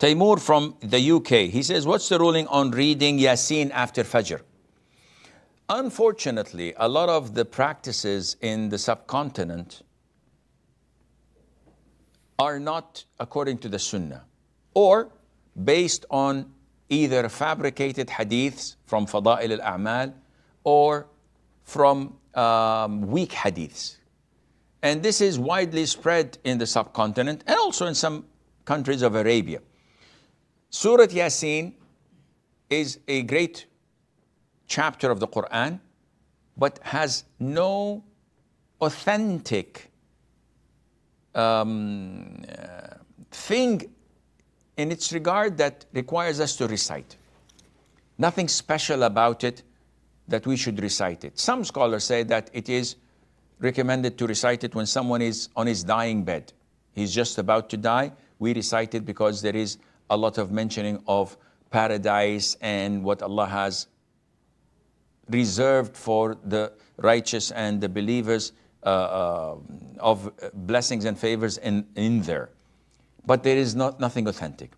Taimur from the UK, he says, what's the ruling on reading Yasin after Fajr? Unfortunately, a lot of the practices in the subcontinent are not according to the Sunnah, or based on either fabricated hadiths from Fada'il al-A'mal or from weak hadiths. And this is widely spread in the subcontinent and also in some countries of Arabia. Surah Yasin is a great chapter of the Quran, but has no authentic thing in its regard that requires us to recite. Nothing special about it that we should recite it. Some scholars say that it is recommended to recite it when someone is on his dying bed. He's just about to die. We recite it because there is a lot of mentioning of paradise and what Allah has reserved for the righteous and the believers of blessings and favors in there. But there is nothing authentic.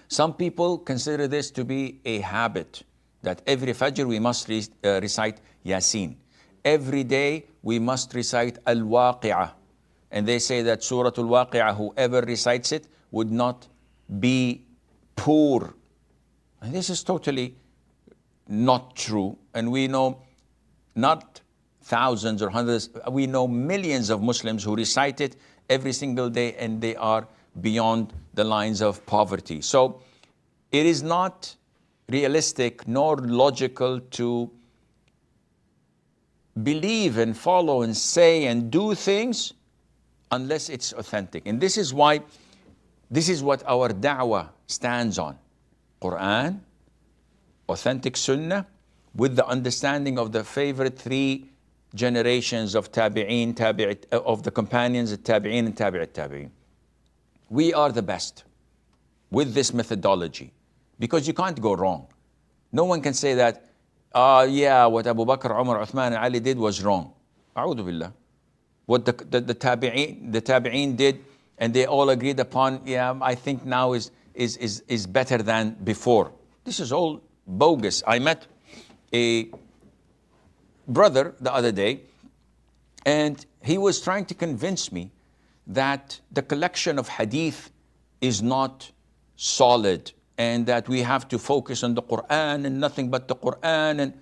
Some people consider this to be a habit, that every Fajr we must recite Yasin. Every day we must recite Al-Waqi'ah. And they say that Surah Al-Waqi'ah, whoever recites it would not be poor. And this is totally not true. And we know not thousands or hundreds, we know millions of Muslims who recite it every single day, and they are beyond the lines of poverty. So it is not realistic nor logical to believe and follow and say and do things unless it's authentic. And this is why, this is what our da'wah stands on. Quran, authentic Sunnah, with the understanding of the favorite three generations of tabi'een, of the companions of tabi'een and tabi'in. We are the best with this methodology, because you can't go wrong. No one can say that, yeah, what Abu Bakr, Umar, Uthman and Ali did was wrong. A'udhu billah. What the tabi'een did, and they all agreed upon, yeah, I think now is better than before. This is all bogus. I met a brother the other day, and he was trying to convince me that the collection of hadith is not solid, and that we have to focus on the Quran and nothing but the Quran. And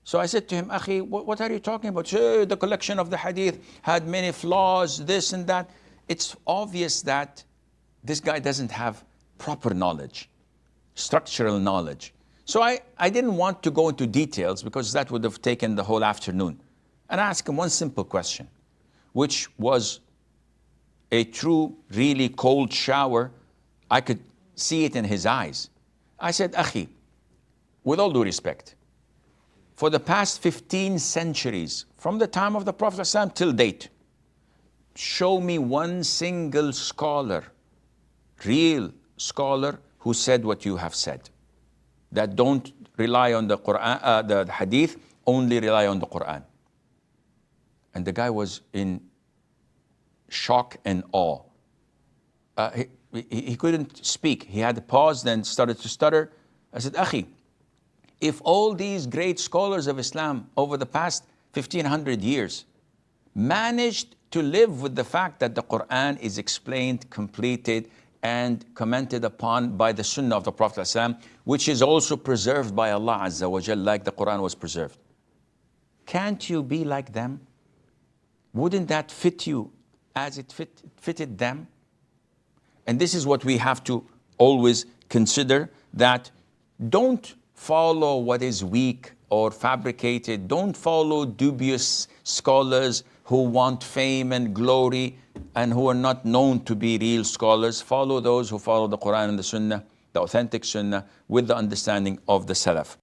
so I said to him, Akhi, what are you talking about? The collection of the hadith had many flaws, this and that. It's obvious that this guy doesn't have proper knowledge, structural knowledge. So I didn't want to go into details, because that would have taken the whole afternoon. And I asked him one simple question, which was a true, really cold shower. I could see it in his eyes. I said, Akhi, with all due respect, for the past 15 centuries, from the time of the Prophet ﷺ till date, show me one single scholar, real scholar, who said what you have said. That don't rely on the Quran, the hadith, only rely on the Quran. And the guy was in shock and awe. He couldn't speak. He had to pause, then started to stutter. I said, Akhi, if all these great scholars of Islam over the past 1500 years managed to live with the fact that the Quran is explained, completed, and commented upon by the Sunnah of the Prophet ﷺ, which is also preserved by Allah Azza wa Jal, like the Quran was preserved, can't you be like them? Wouldn't that fit you as it fitted them? And this is what we have to always consider, that don't follow what is weak or fabricated. Don't follow dubious scholars who want fame and glory and who are not known to be real scholars. Follow those who follow the Quran and the Sunnah, the authentic Sunnah, with the understanding of the Salaf.